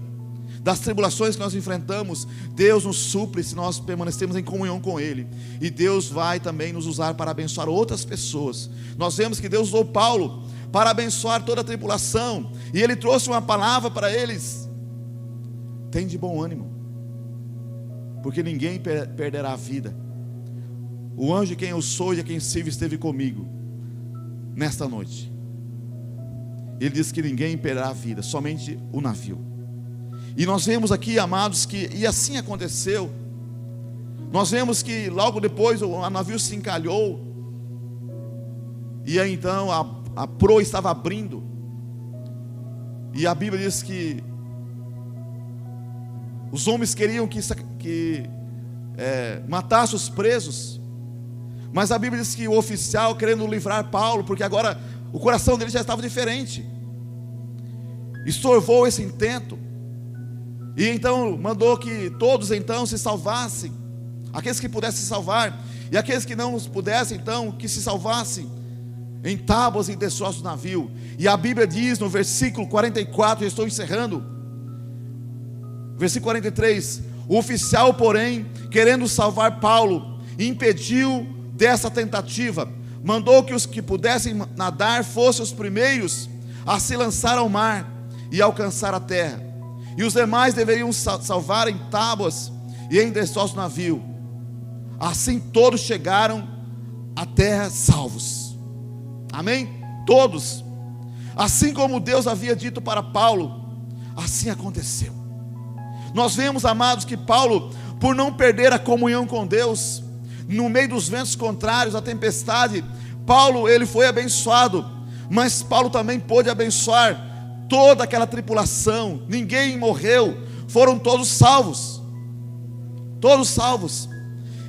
das tribulações que nós enfrentamos, Deus nos supre se nós permanecemos em comunhão com Ele. E Deus vai também nos usar para abençoar outras pessoas. Nós vemos que Deus usou Paulo para abençoar toda a tripulação, e ele trouxe uma palavra para eles: tem de bom ânimo, porque ninguém perderá a vida. O anjo de quem eu sou e a quem sirvo esteve comigo nesta noite. Ele diz que ninguém perderá a vida, somente o navio. E nós vemos aqui, amados, e assim aconteceu. Nós vemos que logo depois o navio se encalhou, e aí então a proa estava abrindo, e a Bíblia diz que os homens queriam que matasse os presos, mas a Bíblia diz que o oficial, querendo livrar Paulo, porque agora o coração dele já estava diferente, estorvou esse intento, e então mandou que todos então se salvassem, aqueles que pudessem se salvar, e aqueles que não pudessem então que se salvassem. em tábuas e destroços do navio. E a Bíblia diz no versículo 44, eu estou encerrando, versículo 43, o oficial, porém, querendo salvar Paulo, impediu dessa tentativa, mandou que os que pudessem nadar fossem os primeiros a se lançar ao mar e alcançar a terra, e os demais deveriam salvar em tábuas e em destroços do navio. Assim todos chegaram à terra salvos. Amém? Todos. Assim como Deus havia dito para Paulo, assim aconteceu. Nós vemos, amados, que Paulo, por não perder a comunhão com Deus, no meio dos ventos contrários, a tempestade, Paulo, ele foi abençoado, mas Paulo também pôde abençoar toda aquela tripulação. Ninguém morreu, foram todos salvos. Todos salvos.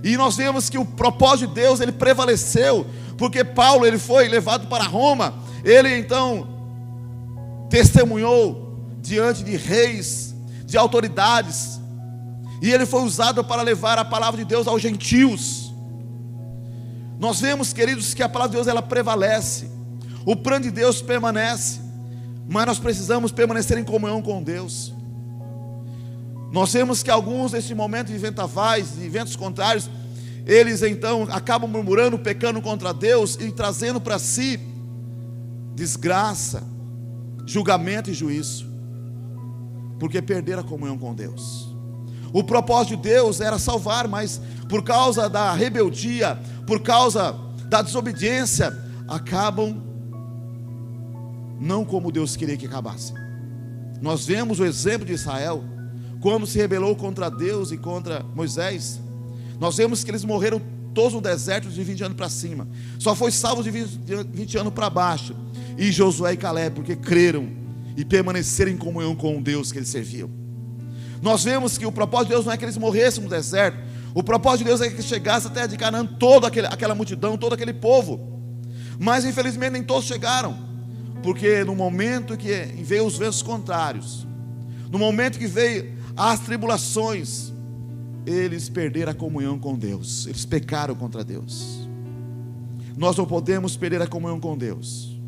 E nós vemos que o propósito de Deus, ele prevaleceu, porque Paulo, ele foi levado para Roma. Ele então testemunhou diante de reis, de autoridades, e ele foi usado para levar a palavra de Deus aos gentios. Nós vemos, queridos, que a palavra de Deus, ela prevalece, o plano de Deus permanece, mas nós precisamos permanecer em comunhão com Deus. Nós vemos que alguns nesse momento de vendavais, de ventos contrários, eles então acabam murmurando, pecando contra Deus e trazendo para si desgraça, julgamento e juízo, porque perderam a comunhão com Deus. O propósito de Deus era salvar, mas por causa da rebeldia, por causa da desobediência, acabam não como Deus queria que acabasse. Nós vemos o exemplo de Israel, quando se rebelou contra Deus e contra Moisés. Nós vemos que eles morreram todos no deserto de 20 anos para cima, só foi salvo de 20 anos para baixo, e Josué e Caleb, porque creram e permaneceram em comunhão com o Deus que eles serviam. Nós vemos que o propósito de Deus não é que eles morressem no deserto, o propósito de Deus é que chegasse até a terra de Canaã toda aquela multidão, todo aquele povo, mas infelizmente nem todos chegaram, porque no momento que veio os ventos contrários, no momento que veio as tribulações, eles perderam a comunhão com Deus, eles pecaram contra Deus. Nós não podemos perder a comunhão com Deus.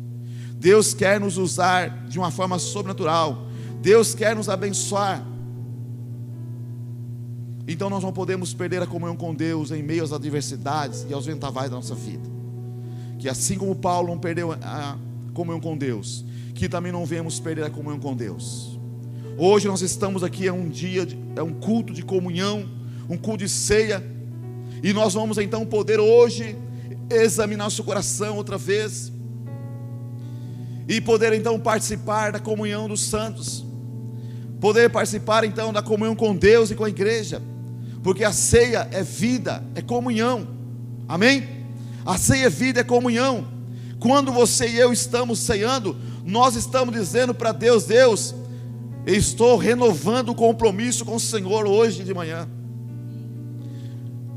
Deus quer nos usar de uma forma sobrenatural, Deus quer nos abençoar. Então nós não podemos perder a comunhão com Deus em meio às adversidades e aos vendavais da nossa vida. Que assim como Paulo não perdeu a comunhão com Deus, que também não venhamos perder a comunhão com Deus. Hoje nós estamos aqui, é um culto de comunhão, um culto de ceia, e nós vamos então poder hoje examinar nosso coração outra vez, e poder então participar da comunhão dos santos, poder participar então da comunhão com Deus e com a igreja, porque a ceia é vida, é comunhão, amém? A ceia é vida, é comunhão. Quando você e eu estamos ceando, nós estamos dizendo para Deus: Deus, eu estou renovando o compromisso com o Senhor hoje de manhã.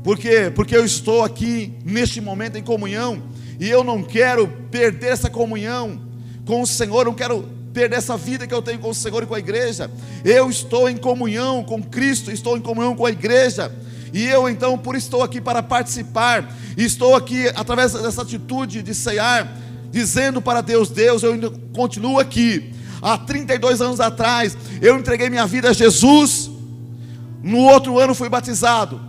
Por quê? Porque eu estou aqui neste momento em comunhão, e eu não quero perder essa comunhão com o Senhor, não quero perder essa vida que eu tenho com o Senhor e com a igreja. Eu estou em comunhão com Cristo, estou em comunhão com a igreja, e eu então por isso estou aqui para participar, estou aqui através dessa atitude de cear, dizendo para Deus: Deus, eu ainda continuo aqui. Há 32 anos atrás eu entreguei minha vida a Jesus, no outro ano fui batizado,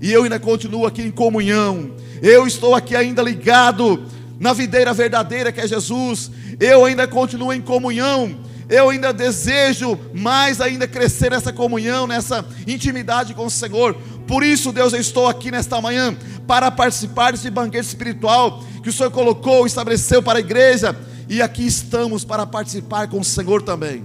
e eu ainda continuo aqui em comunhão. Eu estou aqui ainda ligado na videira verdadeira que é Jesus. Eu ainda continuo em comunhão. Eu ainda desejo mais ainda crescer nessa comunhão, nessa intimidade com o Senhor. Por isso, Deus, eu estou aqui nesta manhã para participar desse banquete espiritual que o Senhor colocou, estabeleceu para a igreja, e aqui estamos para participar com o Senhor também.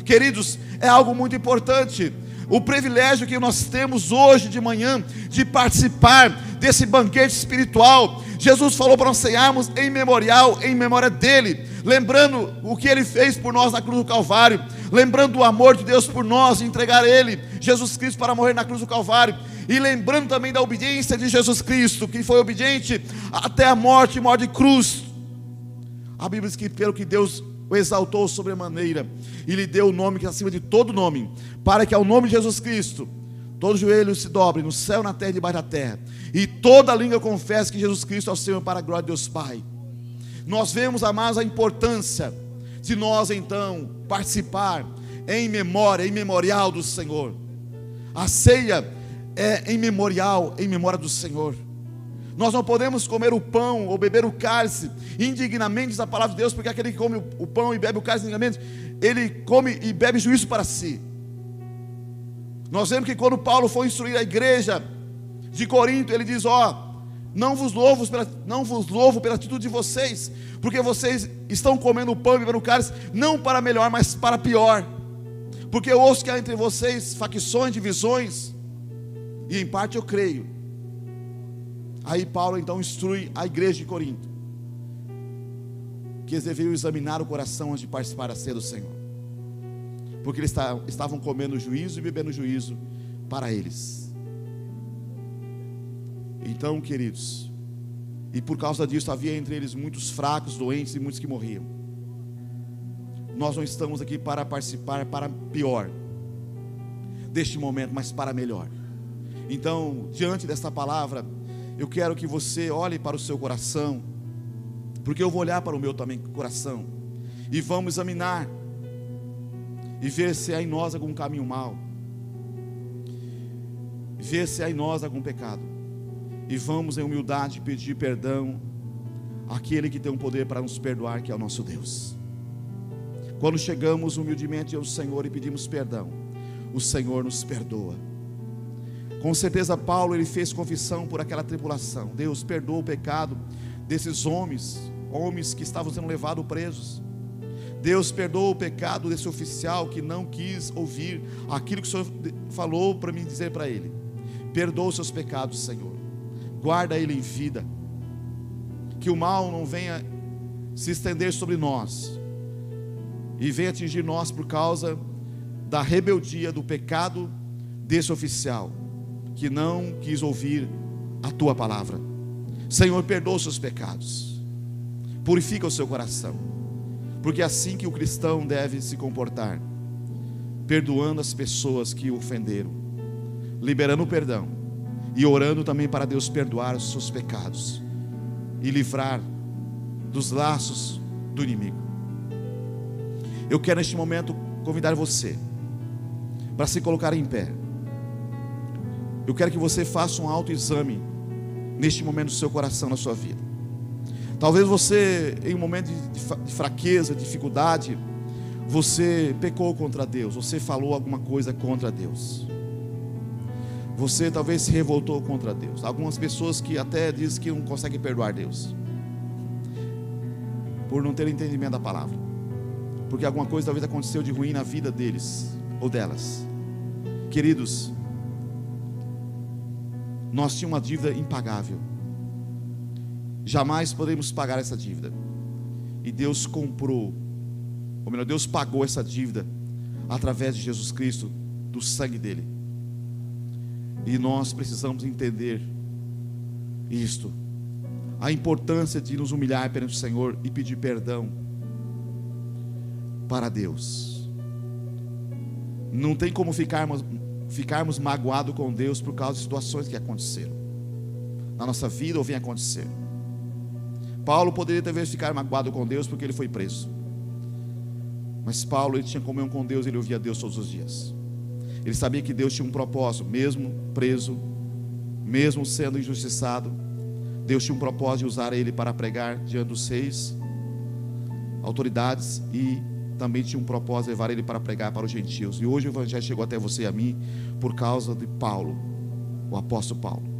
Queridos, é algo muito importante o privilégio que nós temos hoje de manhã de participar desse banquete espiritual. Jesus falou para nós cearmos em memória dele, lembrando o que ele fez por nós na cruz do Calvário, lembrando o amor de Deus por nós, de entregar ele, Jesus Cristo, para morrer na cruz do Calvário, e lembrando também da obediência de Jesus Cristo, que foi obediente até a morte de cruz. A Bíblia diz que pelo que Deus o exaltou sobremaneira, e lhe deu o nome que é acima de todo nome, para que ao nome de Jesus Cristo todo joelho se dobre, no céu, na terra e debaixo da terra, e toda língua confesse que Jesus Cristo é o Senhor, para a glória de Deus Pai. Nós vemos, amados, a importância de nós então participar em memória, em memorial do Senhor. A ceia é em memorial, em memória do Senhor. Nós não podemos comer o pão ou beber o cálice indignamente, diz a palavra de Deus, porque aquele que come o pão e bebe o cálice indignamente, ele come e bebe juízo para si. Nós vemos que quando Paulo foi instruir a igreja de Corinto, ele diz: não vos louvo pela atitude de vocês, porque vocês estão comendo o pão e bebendo o cálice, não para melhor, mas para pior. Porque eu ouço que há entre vocês facções, divisões, e em parte eu creio. Aí Paulo então instrui a igreja de Corinto, que eles deveriam examinar o coração antes de participar da ceia do Senhor, porque eles estavam comendo juízo e bebendo juízo para eles. Então, queridos, e por causa disso havia entre eles muitos fracos, doentes e muitos que morriam. Nós não estamos aqui para participar para pior deste momento, mas para melhor. Então, diante desta palavra, eu quero que você olhe para o seu coração, porque eu vou olhar para o meu também coração, e vamos examinar e ver se há em nós algum caminho mau, ver se há em nós algum pecado, e vamos em humildade pedir perdão àquele que tem o poder para nos perdoar, que é o nosso Deus. Quando chegamos humildemente ao Senhor e pedimos perdão, o Senhor nos perdoa. Com certeza Paulo, ele fez confissão por aquela tribulação. Deus perdoa o pecado desses homens que estavam sendo levados presos. Deus perdoa o pecado desse oficial que não quis ouvir aquilo que o Senhor falou para mim dizer para ele. Perdoa os seus pecados, Senhor. Guarda ele em vida, que o mal não venha se estender sobre nós e venha atingir nós por causa da rebeldia, do pecado desse oficial que não quis ouvir a tua palavra. Senhor, perdoa os seus pecados, purifica o seu coração, porque é assim que o cristão deve se comportar, perdoando as pessoas que o ofenderam, liberando o perdão e orando também para Deus perdoar os seus pecados e livrar dos laços do inimigo. Eu quero neste momento convidar você para se colocar em pé. Eu quero que você faça um autoexame neste momento do seu coração, na sua vida. Talvez você, em um momento de fraqueza, dificuldade, você pecou contra Deus, você falou alguma coisa contra Deus, você talvez se revoltou contra Deus. Algumas pessoas que até dizem que não conseguem perdoar Deus, por não ter entendimento da palavra, porque alguma coisa talvez aconteceu de ruim na vida deles ou delas. Queridos, nós tínhamos uma dívida impagável, jamais podemos pagar essa dívida, e Deus comprou, ou melhor, Deus pagou essa dívida através de Jesus Cristo, do sangue dele. E nós precisamos entender isto, a importância de nos humilhar perante o Senhor e pedir perdão para Deus. Não tem como ficarmos magoados com Deus por causa de situações que aconteceram na nossa vida ou vêm acontecer. Paulo poderia talvez ficar magoado com Deus porque ele foi preso, mas Paulo, ele tinha comunhão com Deus, ele ouvia Deus todos os dias. Ele sabia que Deus tinha um propósito, mesmo preso, mesmo sendo injustiçado, Deus tinha um propósito de usar ele para pregar diante dos reis, autoridades, e também tinha um propósito de levar ele para pregar para os gentios. E hoje o evangelho chegou até você e a mim por causa de Paulo, o apóstolo Paulo.